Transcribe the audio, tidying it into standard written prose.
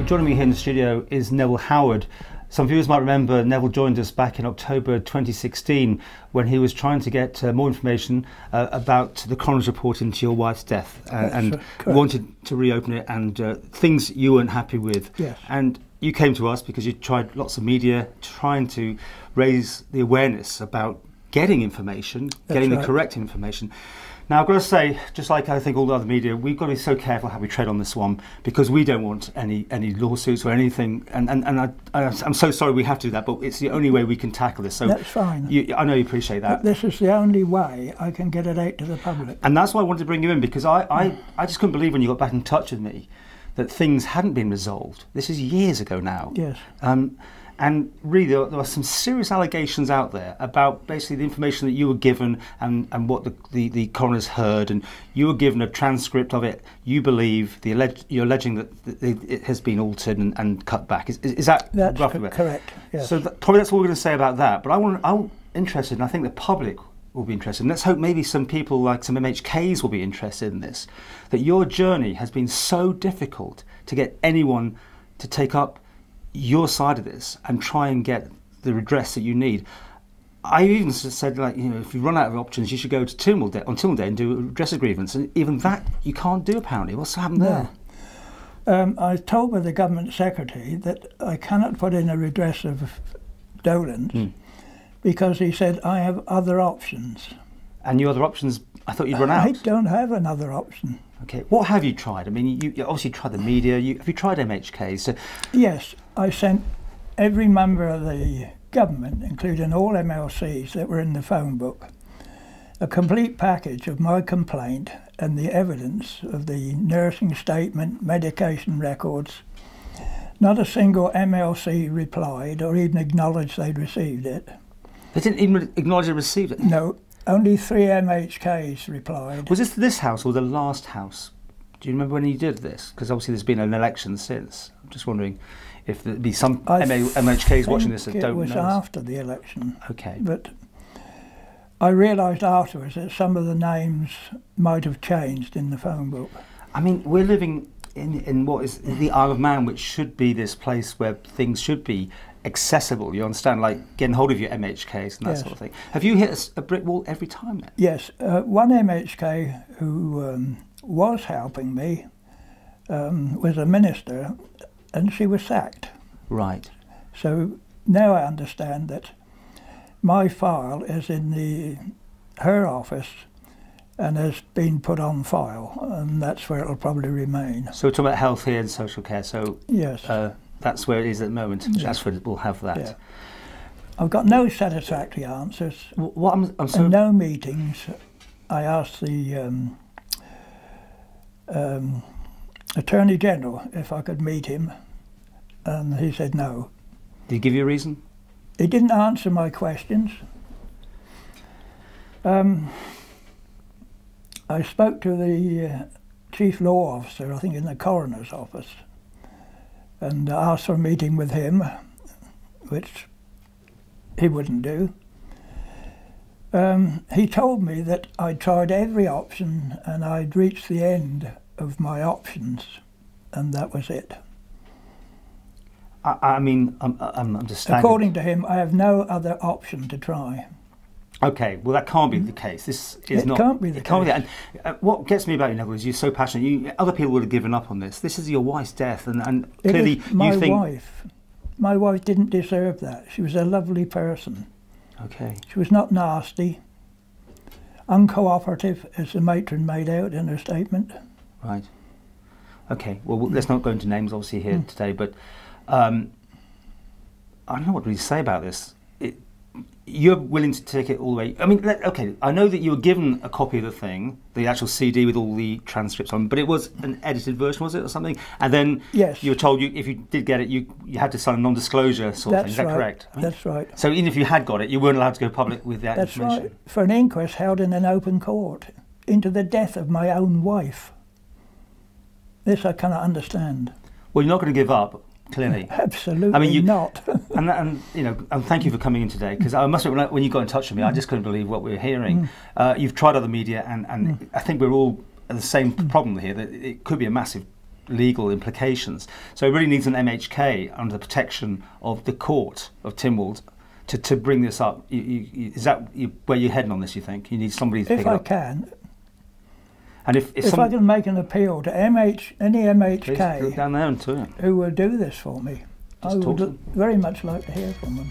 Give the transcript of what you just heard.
Joining me here in the studio is Neville Howard. Some viewers might remember Neville joined us back in October 2016 when he was trying to get more information about the coroner's report into your wife's death and wanted to reopen it and things you weren't happy with. Yes. And you came to us because you tried lots of media trying to raise the awareness about getting information, getting the correct information. Now, I've got to say, just like I think all the other media, we've got to be so careful how we tread on this one because we don't want any lawsuits or anything. And I'm so sorry we have to do that, but it's the only way we can tackle this. So that's fine. I know you appreciate that. But this is the only way I can get it out to the public. And that's why I wanted to bring you in, because I just couldn't believe when you got back in touch with me that things hadn't been resolved. This is years ago now. Yes. And really, there were some serious allegations out there about basically the information that you were given and what the coroners heard, and you were given a transcript of it. You believe you're alleging that it has been altered and cut back. Is that roughly correct? Yes. So probably that's all we're going to say about that. But I'm interested, and I think the public will be interested. And let's hope maybe some people like some MHKs will be interested in this. That your journey has been so difficult to get anyone to take up your side of this and try and get the redress that you need. I even said, like, if you run out of options, you should go to Tynwald Day and do a redress of grievance. And even that you can't do, apparently. What's happened there? I was told by the government secretary that I cannot put in a redress of dolens because he said I have other options. And your other options, I thought you'd run out. I don't have another option. Okay, what have you tried? I mean, you obviously tried the media. Have you tried MHK? So yes, I sent every member of the government, including all MLCs that were in the phone book, a complete package of my complaint and the evidence of the nursing statement, medication records. Not a single MLC replied or even acknowledged they'd received it. They didn't even acknowledge they received it? No. Only 3 MHKs replied. Was this house or the last house? Do you remember when you did this? Because obviously there's been an election since. I'm just wondering if there'd be some MHKs watching this that don't know. It was after the election. Okay. But I realised afterwards that some of the names might have changed in the phone book. I mean, we're living in what is the Isle of Man, which should be this place where things should be accessible, you understand, like getting hold of your MHKs and that sort of thing. Have you hit a brick wall every time then? Yes. One MHK who was helping me was a minister, and she was sacked. Right. So now I understand that my file is in her office and has been put on file, and that's where it'll probably remain. So we're talking about health here and social care. So yes. That's where it is at the moment. Yes. That's where we'll have that. Yeah. I've got no satisfactory answers. I'm so and no meetings. I asked the Attorney General if I could meet him, and he said no. Did he give you a reason? He didn't answer my questions. I spoke to the Chief Law Officer, I think in the coroner's office, and asked for a meeting with him, which he wouldn't do. He told me that I'd tried every option and I'd reached the end of my options, and that was it. I mean, I'm just staggered. According to him, I have no other option to try. Okay, well that can't be the case. This is it not. Can't be the it case. Can't be. And what gets me about you, Neville, is you're so passionate. Other people would have given up on this. This is your wife's death, and clearly you think. My wife didn't deserve that. She was a lovely person. Okay. She was not nasty, uncooperative, as the matron made out in her statement. Right. Okay. Well, let's not go into names, obviously, here today, but I don't know what to really say about this. You're willing to take it all the way. I mean, okay, I know that you were given a copy of the thing, the actual CD with all the transcripts on, but it was an edited version, was it, or something? And then yes. You were told if you did get it, you had to sign a non-disclosure sort of thing. Is that correct? I mean, that's right. So even if you had got it, you weren't allowed to go public with that information? That's right. For an inquest held in an open court into the death of my own wife. This I cannot understand. Well, you're not going to give up. Clearly, absolutely. I mean, not. and thank you for coming in today, because I must admit, when you got in touch with me, I just couldn't believe what we were hearing. You've tried other media, and I think we're all at the same problem here. That it could be a massive legal implications. So it really needs an MHK under the protection of the court of Tynwald to bring this up. Is that where you're heading on this, you think? You need somebody to pick it up? If I can. And if I can make an appeal to any MHK go down there and do it. who will do this for me, I would very much like to hear from them.